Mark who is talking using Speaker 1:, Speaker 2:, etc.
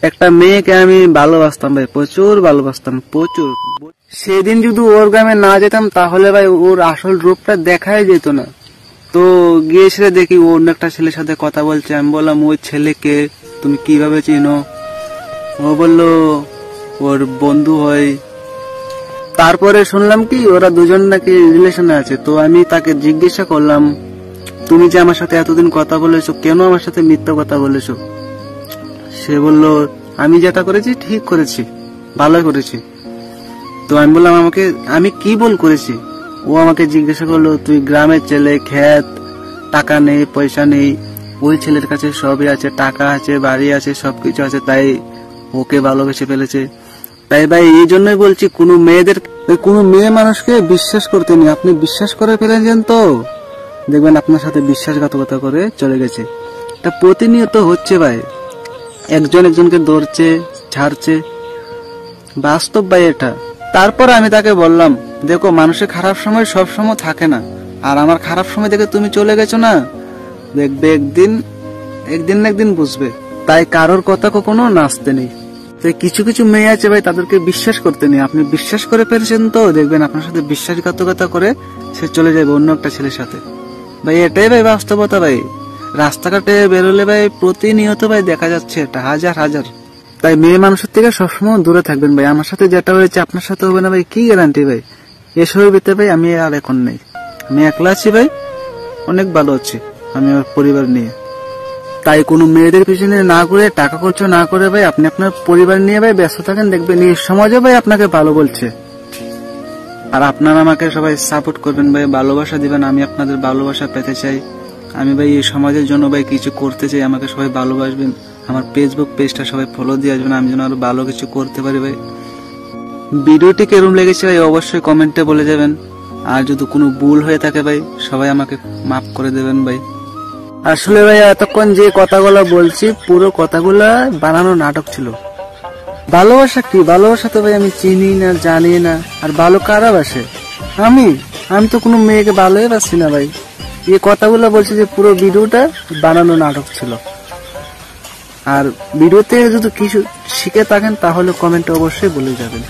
Speaker 1: একটা মেয়েকে আমি ভালোবাসতাম ভাই, প্রচুর ভালোবাসতাম, প্রচুর। সেদিন যদি ওর গ্রামে না যেতাম তাহলে ভাই ওর আসল রূপটা দেখাই যেত না। তো গিয়েছিল দেখি ও অন্য একটা ছেলের সাথে কথা বলছে। আমি বললাম ওই ছেলেকে তুমি কিভাবে চিনো? ও বললো ওর বন্ধু হয়। তারপরে শুনলাম কি ওরা দুজন নাকি রিলেশনে আছে। তো আমি তাকে জিজ্ঞাসা করলাম তুমি যে আমার সাথে এতদিন কথা বলেছো, কেন আমার সাথে মিথ্যা কথা বলেছো? সে বলল আমি যেটা করেছি ঠিক করেছি, ভালো করেছি। তো আমি বললাম আমি কি ভুল করেছি? ও আমাকে জিজ্ঞাসা করলো তুই গ্রামের ছেলে, ক্ষেত, টাকা নেই, পয়সা নেই, ওই ছেলের কাছে সবই আছে, টাকা আছে, বাড়ি আছে, সবকিছু আছে, তাই ওকে ভালোবেসে ফেলেছে। তাই ভাই এই জন্যই বলছি কোনো মেয়ে মানুষকে বিশ্বাস করতে নেই। আপনি বিশ্বাস করে ফেলেছেন তো দেখবেন আপনার সাথে বিশ্বাসঘাতকতা করে চলে গেছে। এটা প্রতিনিয়ত হচ্ছে ভাই, একজন একজনকে ধরছে, ছাড়ছে, বাস্তব ভাই এটা। তারপর আমি তাকে বললাম দেখো মানুষের খারাপ সময় সব সময় থাকে না, আর আমার খারাপ সময় দেখে তুমি চলে গেছো না, দেখবে একদিন না একদিন বুঝবে। তাই কারোর কথা কখনো নাচতে নেই। তাই কিছু কিছু মেয়ে আছে ভাই তাদেরকে বিশ্বাস করতে নেই। আপনি বিশ্বাস করে ফেলছেন তো দেখবেন আপনার সাথে বিশ্বাসঘাতকতা করে সে চলে যাবে অন্য একটা ছেলের সাথে। ভাই এটাই ভাই বাস্তবতা ভাই। রাস্তাঘাটে বেরোলে ভাই প্রতিনিয়ত ভাই দেখা যাচ্ছে এটা হাজার হাজার। তাই মেয়ে মানুষের থেকে সবসময় দূরে থাকবেন ভাই। আমার সাথে যেটা হয়েছে আপনার সাথে হবে না ভাই, কি গ্যারান্টি ভাই? এসবের ভিতরে ভাই আমি আর এখন নেই, আমি একলা আছি ভাই, অনেক ভালো আছি আমি আমার পরিবার নিয়ে। তাই কোনো মেয়েদের পিছনে না ঘুরে, টাকা খরচ না করে ভাই আপনি আপনার পরিবার নিয়ে ভাই ব্যস্ত থাকেন, দেখবেন এই সমাজে ভাই আপনাকে ভালো বলছে। আর আপনারা আমাকে সবাই সাপোর্ট করবেন ভাই, ভালোবাসা দিবেন। আমি আপনাদের ভালোবাসা পেতে চাই। আমি ভাই এই সমাজের জন্য ভাই কিছু করতে চাই, আমাকে সবাই ভালোবাসবেন। আমার ফেসবুক পেজটা সবাই ফলো দিয়ে আসবেন, আমি যেন আরো ভালো কিছু করতে পারি ভাই। ভিডিওটি কেমন লেগেছে ভাই অবশ্যই কমেন্টে বলে যাবেন। আর যদি কোনো ভুল হয়ে থাকে ভাই সবাই আমাকে মাফ করে দেবেন ভাই। আসলে ভাই এতক্ষণ যে কথাগুলো বলছি পুরো কথাগুলা বানানো নাটক ছিল। ভালোবাসা কি? ভালোবাসা তো ভাই আমি চিনি না, জানি না। আর ভালো কারা বাসে? আমি তো কোনো মেয়েকে ভালোই বাসি না ভাই। এই কথাগুলো বলছি যে পুরো ভিডিওটা বানানো নাটক ছিল। আর ভিডিওতে যদি কিছু শিখে থাকেন তাহলে কমেন্টে অবশ্যই বলে যাবেন।